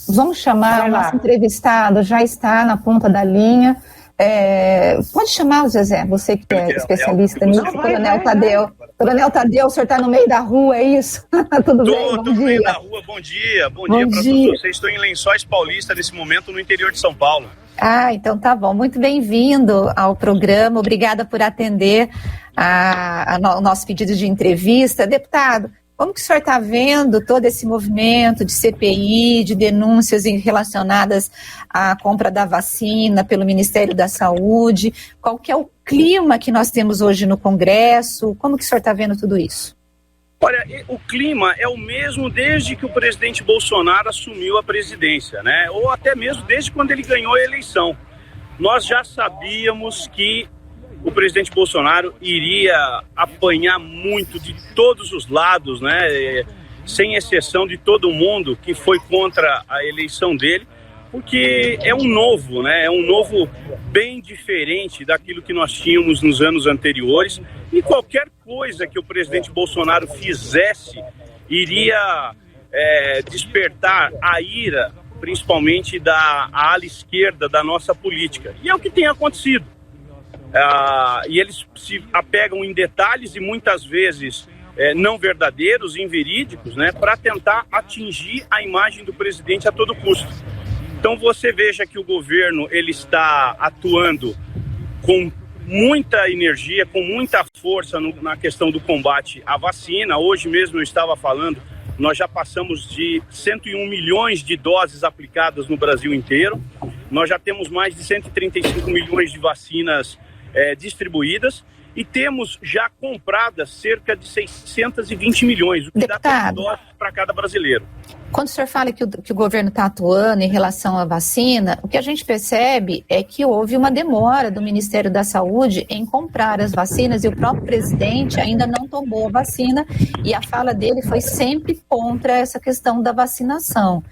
Vamos chamar o nosso entrevistado, já está na ponta da linha. Pode chamar o Zezé, você que é especialista nisso, Coronel Tadeu. Coronel Tadeu, o senhor está no meio da rua, é isso? Tudo bem? Bom dia. No meio da rua, bom dia para todos vocês. Estou em Lençóis Paulista nesse momento, no interior de São Paulo. Então tá bom. Muito bem-vindo ao programa. Obrigada por atender ao nosso pedido de entrevista. Deputado, como que o senhor está vendo todo esse movimento de CPI, de denúncias relacionadas à compra da vacina pelo Ministério da Saúde? Qual que é o clima que nós temos hoje no Congresso? Como que o senhor está vendo tudo isso? Olha, o clima é o mesmo desde que o presidente Bolsonaro assumiu a presidência, né? Ou até mesmo desde quando ele ganhou a eleição. Nós já sabíamos que o presidente Bolsonaro iria apanhar muito de todos os lados, né? Sem exceção de todo mundo que foi contra a eleição dele, porque é um novo, né? É um novo bem diferente daquilo que nós tínhamos nos anos anteriores, e qualquer coisa que o presidente Bolsonaro fizesse iria despertar a ira, principalmente da ala esquerda da nossa política. E é o que tem acontecido. E eles se apegam em detalhes e muitas vezes não verdadeiros, inverídicos, né, para tentar atingir a imagem do presidente a todo custo. Então você veja que o governo ele está atuando com muita energia, com muita força na questão do combate à vacina. Hoje mesmo eu estava falando, nós já passamos de 101 milhões de doses aplicadas no Brasil inteiro. Nós já temos mais de 135 milhões de vacinas distribuídas e temos já compradas cerca de 620 milhões, o que dá 3 doses para cada brasileiro. Quando o senhor fala que o governo está atuando em relação à vacina, o que a gente percebe é que houve uma demora do Ministério da Saúde em comprar as vacinas e o próprio presidente ainda não tomou a vacina e a fala dele foi sempre contra essa questão da vacinação.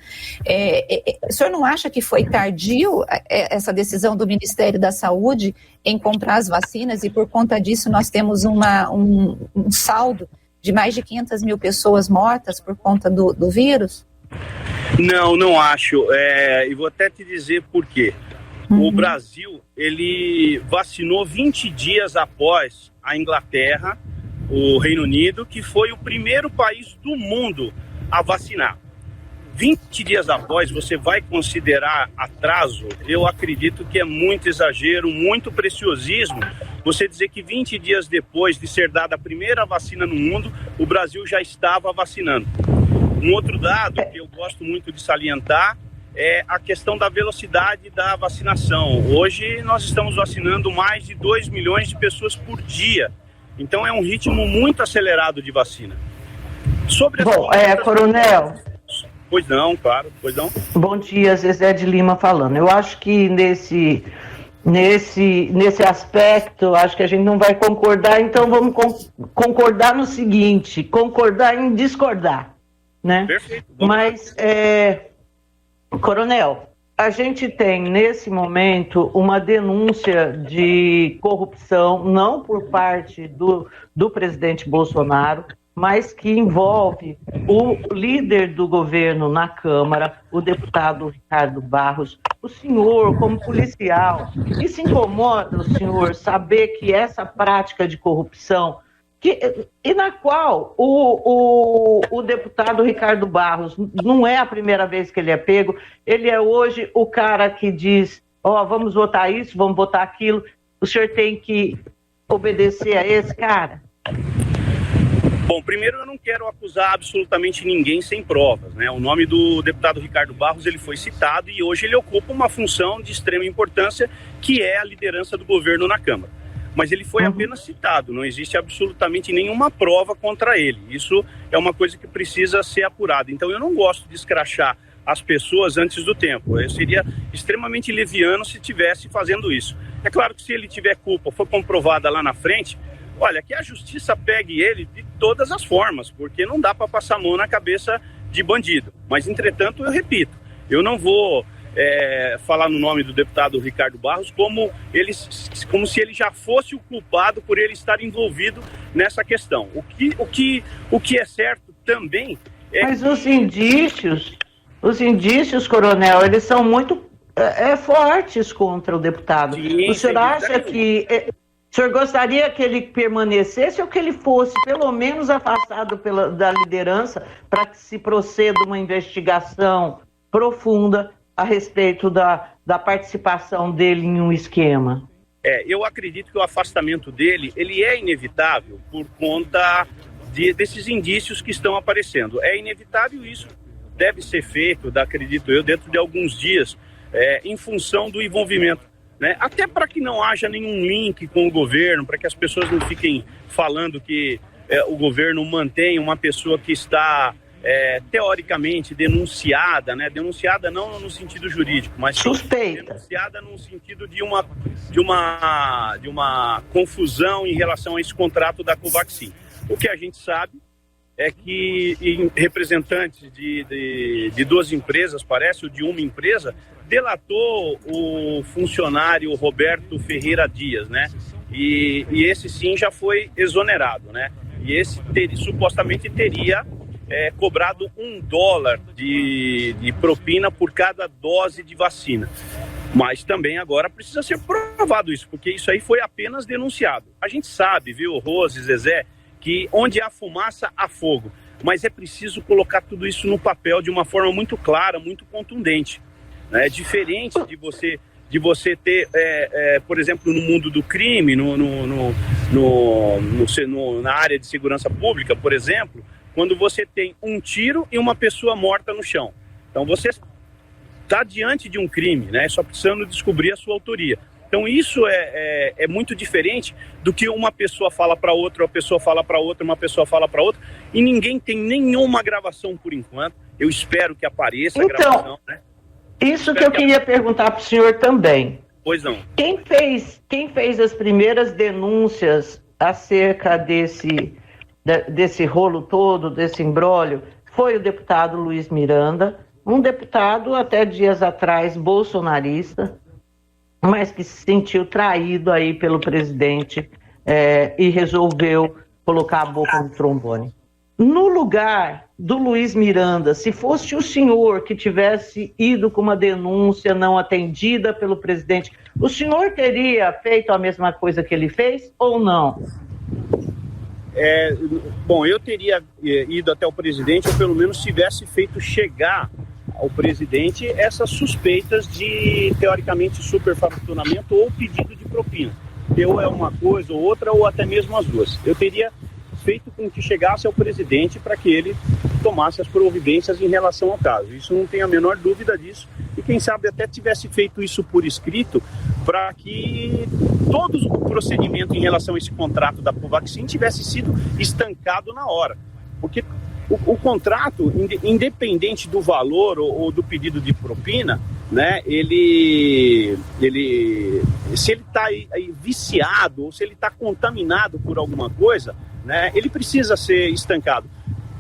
O senhor não acha que foi tardio essa decisão do Ministério da Saúde em comprar as vacinas e por conta disso nós temos um saldo de mais de 500 mil pessoas mortas por conta do vírus? Não acho. E vou até te dizer por quê. O Brasil, ele vacinou 20 dias após a Inglaterra, o Reino Unido, que foi o primeiro país do mundo a vacinar. 20 dias após, você vai considerar atraso? Eu acredito que é muito exagero, muito preciosismo você dizer que 20 dias depois de ser dada a primeira vacina no mundo, o Brasil já estava vacinando. Um outro dado que eu gosto muito de salientar é a questão da velocidade da vacinação. Hoje nós estamos vacinando mais de 2 milhões de pessoas por dia. Então é um ritmo muito acelerado de vacina. Coronel... Pois não, claro, pois não. Bom dia, Zezé de Lima falando. Eu acho que nesse aspecto, acho que a gente não vai concordar, então vamos concordar no seguinte, concordar em discordar, né? Perfeito. Mas, Coronel, a gente tem nesse momento uma denúncia de corrupção, não por parte do presidente Bolsonaro, mas que envolve o líder do governo na Câmara, o deputado Ricardo Barros. O senhor, como policial, e se incomoda o senhor saber que essa prática de corrupção, e na qual o deputado Ricardo Barros, não é a primeira vez que ele é pego, ele é hoje o cara que diz, vamos votar isso, vamos votar aquilo, o senhor tem que obedecer a esse cara? Bom, primeiro eu não quero acusar absolutamente ninguém sem provas, né? O nome do deputado Ricardo Barros, ele foi citado e hoje ele ocupa uma função de extrema importância, que é a liderança do governo na Câmara. Mas ele foi apenas citado, não existe absolutamente nenhuma prova contra ele. Isso é uma coisa que precisa ser apurada. Então eu não gosto de escrachar as pessoas antes do tempo. Eu seria extremamente leviano se estivesse fazendo isso. É claro que se ele tiver culpa, for comprovada lá na frente, olha, que a justiça pegue ele de todas as formas, porque não dá para passar a mão na cabeça de bandido. Mas, entretanto, eu repito, eu não vou falar no nome do deputado Ricardo Barros como se ele já fosse o culpado por ele estar envolvido nessa questão. O que é certo também é... Mas os indícios Os indícios, coronel, eles são muito fortes contra o deputado. Sim, o senhor acha que... O senhor gostaria que ele permanecesse ou que ele fosse, pelo menos, afastado da liderança para que se proceda uma investigação profunda a respeito da participação dele em um esquema? Eu acredito que o afastamento dele, ele é inevitável por conta desses indícios que estão aparecendo. É inevitável, isso deve ser feito, acredito eu, dentro de alguns dias, em função do envolvimento, né? Até para que não haja nenhum link com o governo, para que as pessoas não fiquem falando que o governo mantém uma pessoa que está teoricamente denunciada, né? Denunciada não no sentido jurídico, mas suspeita. Denunciada no sentido de uma confusão em relação a esse contrato da Covaxin. O que a gente sabe é que representantes de duas empresas, parece, ou de uma empresa, delatou o funcionário Roberto Ferreira Dias, né? E esse sim já foi exonerado, né? E esse supostamente teria cobrado $1 de propina por cada dose de vacina. Mas também agora precisa ser provado isso, porque isso aí foi apenas denunciado. A gente sabe, viu, Rose, Zezé, que onde há fumaça, há fogo. Mas é preciso colocar tudo isso no papel de uma forma muito clara, muito contundente. É diferente de você ter, por exemplo, no mundo do crime, na área de segurança pública, por exemplo, quando você tem um tiro e uma pessoa morta no chão. Então você está diante de um crime, né? Só precisando descobrir a sua autoria. Então isso é muito diferente do que uma pessoa fala para outra, uma pessoa fala para outra, uma pessoa fala para outra, e ninguém tem nenhuma gravação por enquanto. Eu espero que apareça a gravação, né? Isso que eu queria perguntar para o senhor também. Pois não. Quem fez as primeiras denúncias acerca desse rolo todo, desse imbróglio, foi o deputado Luiz Miranda, um deputado até dias atrás bolsonarista, mas que se sentiu traído aí pelo presidente e resolveu colocar a boca no trombone. No lugar do Luiz Miranda, se fosse o senhor que tivesse ido com uma denúncia não atendida pelo presidente, o senhor teria feito a mesma coisa que ele fez ou não? Bom, eu teria ido até o presidente, ou pelo menos tivesse feito chegar ao presidente essas suspeitas de, teoricamente, superfaturamento ou pedido de propina. Ou é uma coisa ou outra, ou até mesmo as duas. Eu teria feito com que chegasse ao presidente para que ele tomasse as providências em relação ao caso. Isso não tem a menor dúvida disso. E quem sabe até tivesse feito isso por escrito para que todo o procedimento em relação a esse contrato da Covaxin tivesse sido estancado na hora. Porque o contrato, independente do valor ou do pedido de propina, né, se ele está viciado ou se ele está contaminado por alguma coisa, né, ele precisa ser estancado,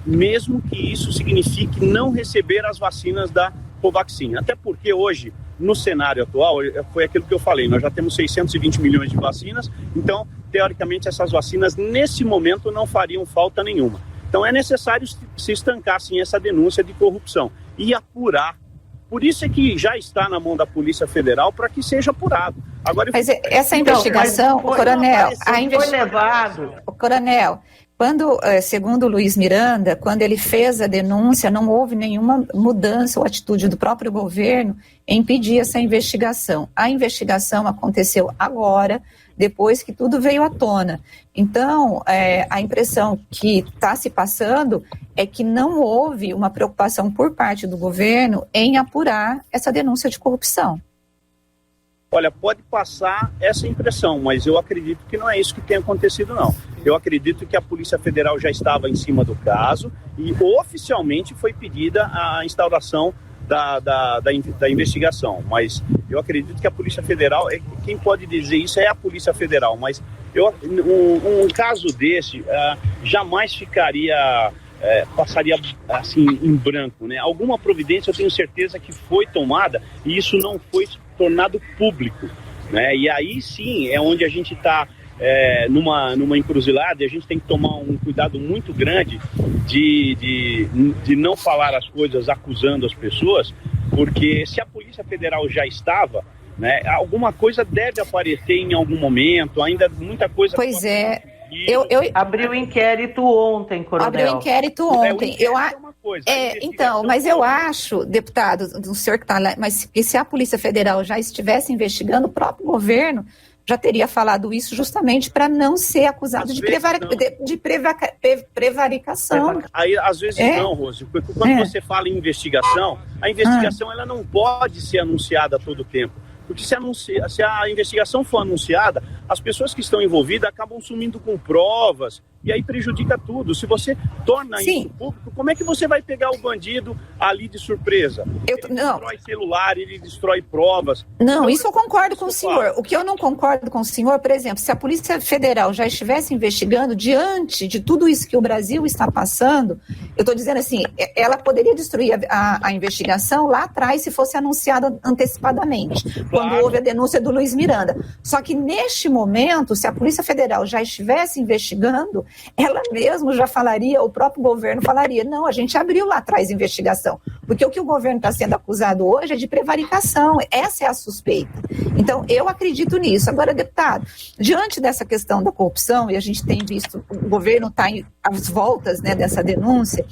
mesmo que isso signifique não receber as vacinas da Covaxin. Até porque hoje, no cenário atual, foi aquilo que eu falei, nós já temos 620 milhões de vacinas, então, teoricamente, essas vacinas, nesse momento, não fariam falta nenhuma. Então é necessário se estancar, sim, essa denúncia de corrupção e apurar. Por isso é que já está na mão da Polícia Federal para que seja apurado. Agora, mas essa investigação, coronel, foi levado. Coronel, quando, segundo o Luiz Miranda, quando ele fez a denúncia, não houve nenhuma mudança ou atitude do próprio governo em impedir essa investigação. A investigação aconteceu agora, depois que tudo veio à tona. Então, a impressão que está se passando é que não houve uma preocupação por parte do governo em apurar essa denúncia de corrupção. Olha, pode passar essa impressão, mas eu acredito que não é isso que tem acontecido, não. Eu acredito que a Polícia Federal já estava em cima do caso e oficialmente foi pedida a instauração da investigação, mas eu acredito que a Polícia Federal, quem pode dizer isso é a Polícia Federal, mas um caso desse jamais passaria assim em branco, né? Alguma providência eu tenho certeza que foi tomada e isso não foi tornado público, né? E aí sim é onde a gente está numa encruzilhada, e a gente tem que tomar um cuidado muito grande de não falar as coisas acusando as pessoas, porque se a Polícia Federal já estava, né, alguma coisa deve aparecer em algum momento, ainda muita coisa... Pois é. Abriu inquérito ontem, Coronel. Abriu inquérito ontem. Mas eu acho, deputado, o senhor que está lá, mas se a Polícia Federal já estivesse investigando, o próprio governo já teria falado isso justamente para não ser acusado de prevaricação. Aí, às vezes não, Rose, porque quando você fala em investigação, a investigação ela não pode ser anunciada a todo tempo. Porque se a investigação for anunciada, as pessoas que estão envolvidas acabam sumindo com provas e aí prejudica tudo. Se você torna isso público, como é que você vai pegar o bandido ali de surpresa? Ele destrói celular, ele destrói provas. Não, então, isso eu concordo com o senhor. O que eu não concordo com o senhor, por exemplo, se a Polícia Federal já estivesse investigando diante de tudo isso que o Brasil está passando, eu estou dizendo assim, ela poderia destruir a investigação lá atrás se fosse anunciada antecipadamente, quando houve a denúncia do Luiz Miranda. Só que neste momento, se a Polícia Federal já estivesse investigando, ela mesma já falaria, o próprio governo falaria, não, a gente abriu lá atrás a investigação, porque o que o governo está sendo acusado hoje é de prevaricação, essa é a suspeita. Então, eu acredito nisso. Agora, deputado, diante dessa questão da corrupção, e a gente tem visto, o governo está às voltas, né, dessa denúncia,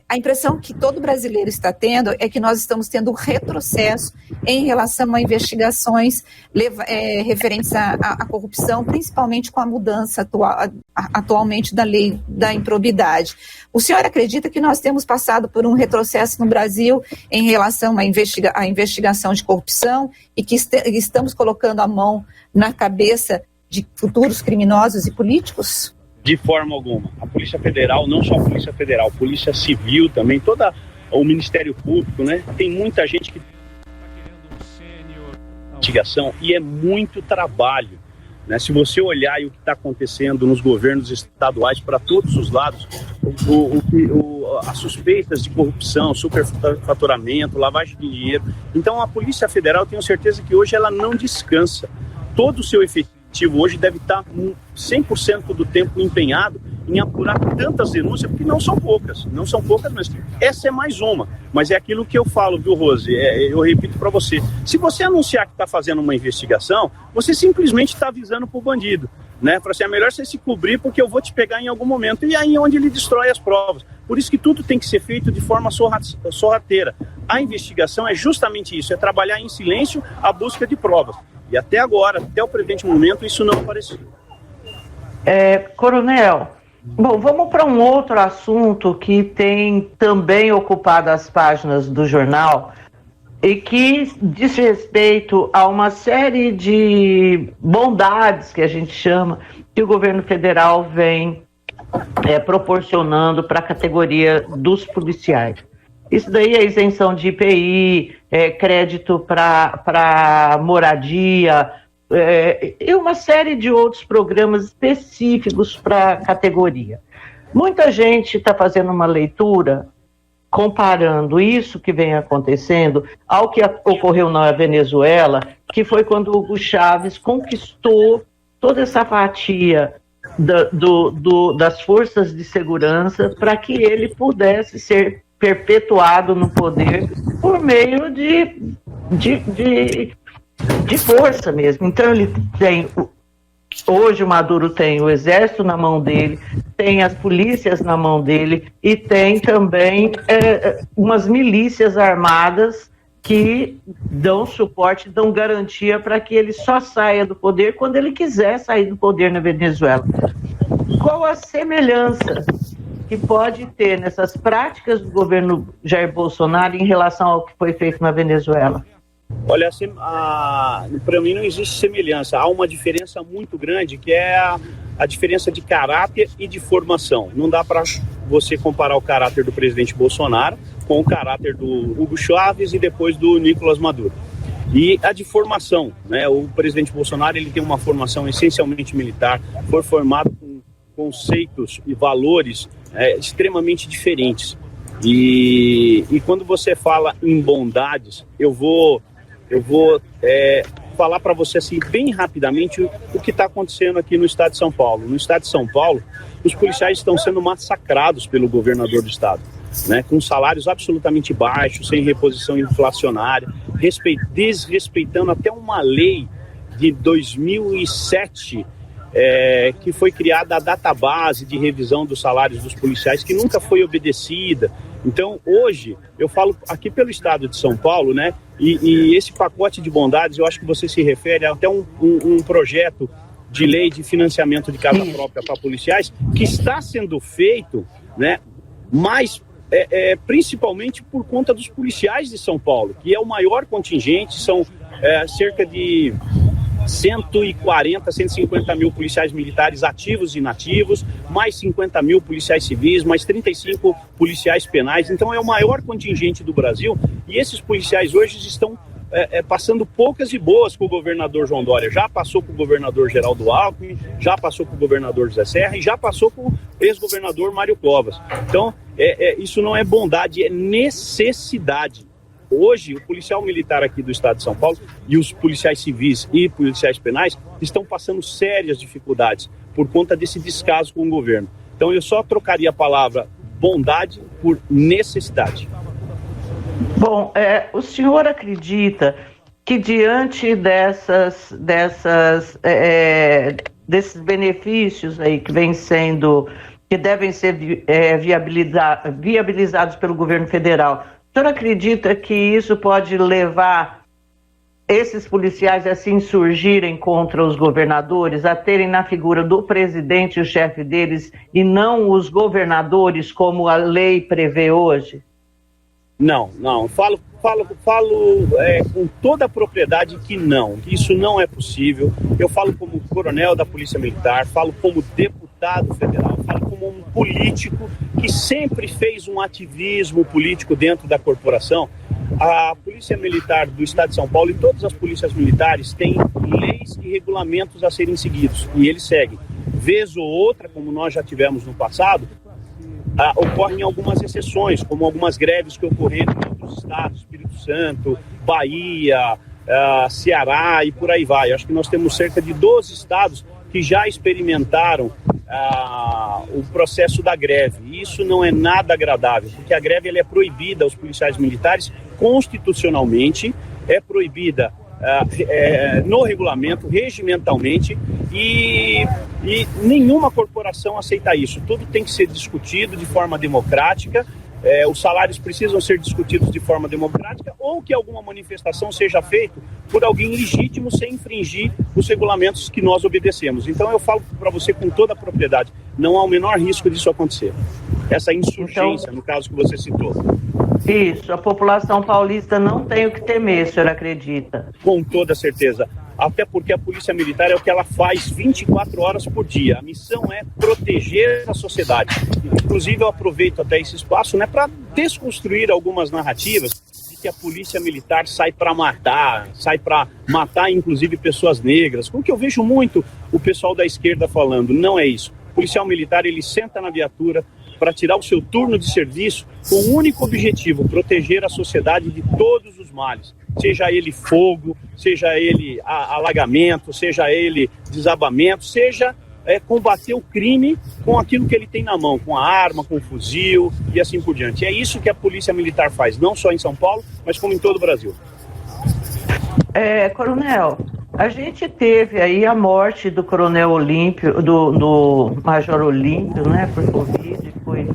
a impressão que todo brasileiro está tendo é que nós estamos tendo um retrocesso em relação a investigações referentes à corrupção, principalmente com a mudança atualmente da lei da improbidade. O senhor acredita que nós temos passado por um retrocesso no Brasil em relação à investigação de corrupção e que estamos colocando a mão na cabeça de futuros criminosos e políticos? De forma alguma. A Polícia Federal, não só a Polícia Federal, a Polícia Civil também, todo o Ministério Público, né? Tem muita gente que investigação e é muito trabalho, né? Se você olhar o que está acontecendo nos governos estaduais para todos os lados, as suspeitas de corrupção, superfaturamento, lavagem de dinheiro. Então a Polícia Federal, eu tenho certeza que hoje ela não descansa. Todo o seu efetivo hoje deve estar 100% do tempo empenhado em apurar tantas denúncias, porque não são poucas, mas essa é mais uma. Mas é aquilo que eu falo, viu, Rose? Eu repito para você, se você anunciar que está fazendo uma investigação, você simplesmente está avisando para o bandido, né? Para ser é melhor você se cobrir, porque eu vou te pegar em algum momento, e aí é onde ele destrói as provas. Por isso que tudo tem que ser feito de forma sorrateira. A investigação é justamente isso, é trabalhar em silêncio a busca de provas. E até agora, até o presente momento, isso não apareceu. Coronel, bom, vamos para um outro assunto que tem também ocupado as páginas do jornal e que diz respeito a uma série de bondades, que a gente chama, que o governo federal vem proporcionando para a categoria dos policiais. Isso daí é isenção de IPI, crédito para moradia, e uma série de outros programas específicos para a categoria. Muita gente está fazendo uma leitura comparando isso que vem acontecendo ao que ocorreu na Venezuela, que foi quando o Hugo Chávez conquistou toda essa fatia das forças de segurança para que ele pudesse ser perpetuado no poder por meio de força mesmo. Então ele tem, hoje o Maduro tem o exército na mão dele, tem as polícias na mão dele e tem também umas milícias armadas que dão suporte, dão garantia para que ele só saia do poder quando ele quiser sair do poder na Venezuela. Qual a semelhança que pode ter nessas práticas do governo Jair Bolsonaro em relação ao que foi feito na Venezuela? Olha, para mim não existe semelhança. Há uma diferença muito grande, que é a diferença de caráter e de formação. Não dá para você comparar o caráter do presidente Bolsonaro com o caráter do Hugo Chávez e depois do Nicolás Maduro. E a de formação, né? O presidente Bolsonaro ele tem uma formação essencialmente militar, foi formado com conceitos e valores extremamente diferentes. E quando você fala em bondades, eu vou falar para você assim, bem rapidamente o que está acontecendo aqui no estado de São Paulo. No estado de São Paulo, os policiais estão sendo massacrados pelo governador do estado, né, com salários absolutamente baixos, sem reposição inflacionária, desrespeitando até uma lei de 2007, que foi criada a database de revisão dos salários dos policiais, que nunca foi obedecida. Então, hoje, eu falo aqui pelo estado de São Paulo, né, e esse pacote de bondades, eu acho que você se refere a até um projeto de lei de financiamento de casa própria para policiais, que está sendo feito, né, mas principalmente por conta dos policiais de São Paulo, que é o maior contingente, são cerca de 140, 150 mil policiais militares ativos e inativos, mais 50 mil policiais civis, mais 35 policiais penais. Então é o maior contingente do Brasil, e esses policiais hoje estão passando poucas e boas com o governador João Dória. Já passou com o governador Geraldo Alckmin, já passou com o governador José Serra e já passou com o ex-governador Mário Covas. Então isso não é bondade, é necessidade. Hoje, o policial militar aqui do estado de São Paulo e os policiais civis e policiais penais estão passando sérias dificuldades por conta desse descaso com o governo. Então, eu só trocaria a palavra bondade por necessidade. Bom, o senhor acredita que diante desses benefícios aí que devem ser viabilizados pelo governo federal, o senhor acredita que isso pode levar esses policiais a se insurgirem contra os governadores, a terem na figura do presidente o chefe deles e não os governadores como a lei prevê hoje? Não. Falo com toda a propriedade que isso não é possível. Eu falo como coronel da Polícia Militar, falo como deputado federal, falo como um político que sempre fez um ativismo político dentro da corporação. A Polícia Militar do Estado de São Paulo e todas as polícias militares têm leis e regulamentos a serem seguidos, e eles seguem. Vez ou outra, como nós já tivemos no passado, ocorrem algumas exceções, como algumas greves que ocorreram em outros estados, Espírito Santo, Bahia, Ceará e por aí vai. Acho que nós temos cerca de 12 estados que já experimentaram o processo da greve. E isso não é nada agradável, porque a greve ela é proibida aos policiais militares constitucionalmente, é proibida no regulamento, regimentalmente, e nenhuma corporação aceita isso. Tudo tem que ser discutido de forma democrática, os salários precisam ser discutidos de forma democrática, ou que alguma manifestação seja feita por alguém legítimo sem infringir os regulamentos que nós obedecemos. Então eu falo para você com toda a propriedade, não há o menor risco disso acontecer. Essa insurgência, no caso que você citou. Isso, a população paulista não tem o que temer, o senhor acredita? Com toda certeza. Até porque a Polícia Militar é o que ela faz 24 horas por dia. A missão é proteger a sociedade. Inclusive, eu aproveito até esse espaço, né, para desconstruir algumas narrativas de que a Polícia Militar sai para matar inclusive pessoas negras. Como que eu vejo muito o pessoal da esquerda falando, não é isso. O policial militar, ele senta na viatura para tirar o seu turno de serviço com o único objetivo, proteger a sociedade de todos os males. Seja ele fogo, seja ele alagamento, seja ele desabamento, seja combater o crime com aquilo que ele tem na mão, com a arma, com o fuzil e assim por diante. É isso que a Polícia Militar faz, não só em São Paulo, mas como em todo o Brasil. Coronel, a gente teve aí a morte do Coronel Olímpio, do Major Olímpio, né, por Covid, foi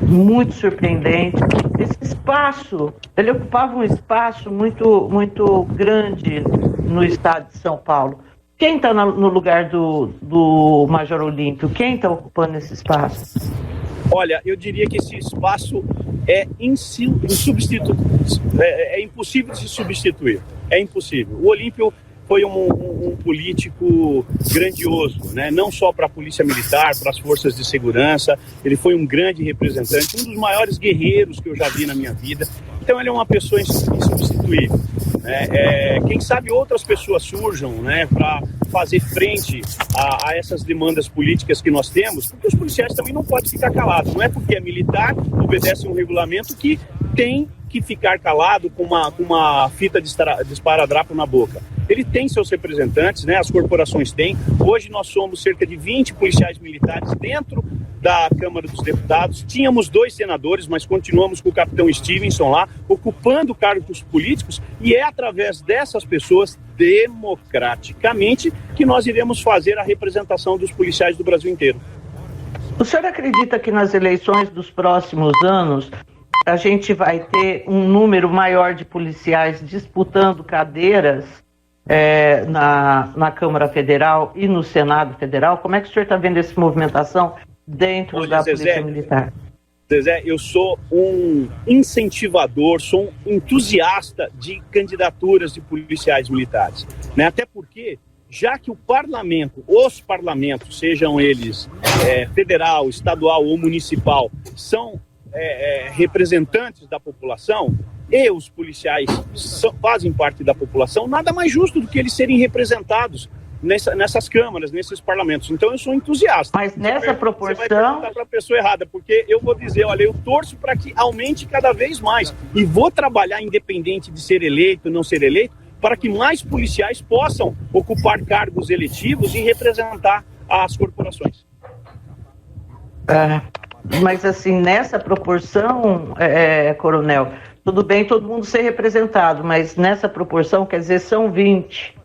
muito surpreendente. Esse espaço, ele ocupava um espaço muito, muito grande no estado de São Paulo. Quem está no lugar do Major Olímpio? Quem está ocupando esse espaço? Olha, eu diria que esse espaço é impossível de se substituir. É impossível. O Olímpio foi um político grandioso, né? Não só para a Polícia Militar, para as forças de segurança. Ele foi um grande representante, um dos maiores guerreiros que eu já vi na minha vida. Então ele é uma pessoa insubstituível. Quem sabe outras pessoas surjam, né, para fazer frente a essas demandas políticas que nós temos, porque os policiais também não podem ficar calados. Não é porque é militar, obedece um regulamento que tem que ficar calado com uma fita de esparadrapo na boca. Ele tem seus representantes, né? As corporações têm. Hoje nós somos cerca de 20 policiais militares dentro da Câmara dos Deputados. Tínhamos 2 senadores, mas continuamos com o capitão Stevenson lá, ocupando cargos políticos, e é através dessas pessoas, democraticamente, que nós iremos fazer a representação dos policiais do Brasil inteiro. O senhor acredita que nas eleições dos próximos anos a gente vai ter um número maior de policiais disputando cadeiras na Câmara Federal e no Senado Federal? Como é que o senhor está vendo essa movimentação dentro da Polícia Militar? Zezé, eu sou um incentivador, sou um entusiasta de candidaturas de policiais militares, né? Até porque, já que os parlamentos, sejam eles federal, estadual ou municipal, são representantes da população, e os policiais fazem parte da população, nada mais justo do que eles serem representados nessas câmaras, nesses parlamentos. Então eu sou entusiasta. Mas nessa proporção... Você vai perguntar para a pessoa errada, porque eu vou dizer, olha, eu torço para que aumente cada vez mais, e vou trabalhar independente de ser eleito ou não ser eleito, para que mais policiais possam ocupar cargos eletivos e representar as corporações. Mas assim, nessa proporção, coronel, tudo bem todo mundo ser representado, mas nessa proporção, quer dizer, são 20.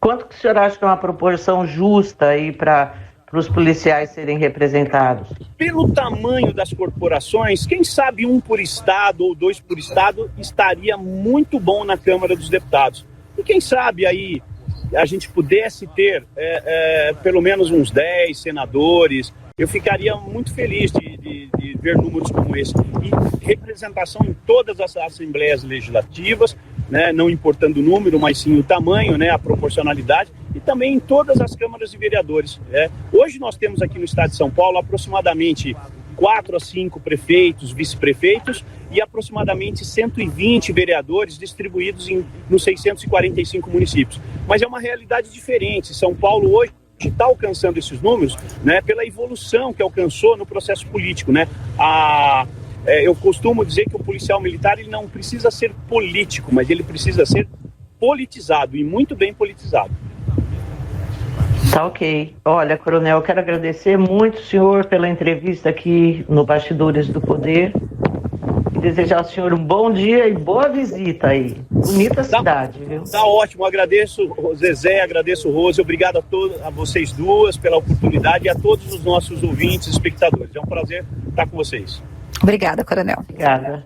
Quanto que o senhor acha que é uma proporção justa aí para os policiais serem representados? Pelo tamanho das corporações, quem sabe 1 por estado ou 2 por estado estaria muito bom na Câmara dos Deputados. E quem sabe aí a gente pudesse ter pelo menos uns 10 senadores. Eu ficaria muito feliz de ver números como esse. E representação em todas as assembleias legislativas, né, não importando o número, mas sim o tamanho, né, a proporcionalidade, e também em todas as câmaras de vereadores. Hoje nós temos aqui no estado de São Paulo aproximadamente 4 a 5 prefeitos, vice-prefeitos e aproximadamente 120 vereadores distribuídos nos 645 municípios. Mas é uma realidade diferente. São Paulo hoje está alcançando esses números, né, pela evolução que alcançou no processo político, né? Eu costumo dizer que o policial militar ele não precisa ser político, mas ele precisa ser politizado, e muito bem politizado. Tá ok. Olha, coronel, eu quero agradecer muito o senhor pela entrevista aqui no Bastidores do Poder. E desejar ao senhor um bom dia e boa visita aí. Bonita cidade, viu? Tá ótimo, agradeço Zezé, agradeço Rose, obrigado a vocês duas pela oportunidade e a todos os nossos ouvintes e espectadores. É um prazer estar com vocês. Obrigada, coronel. Obrigada.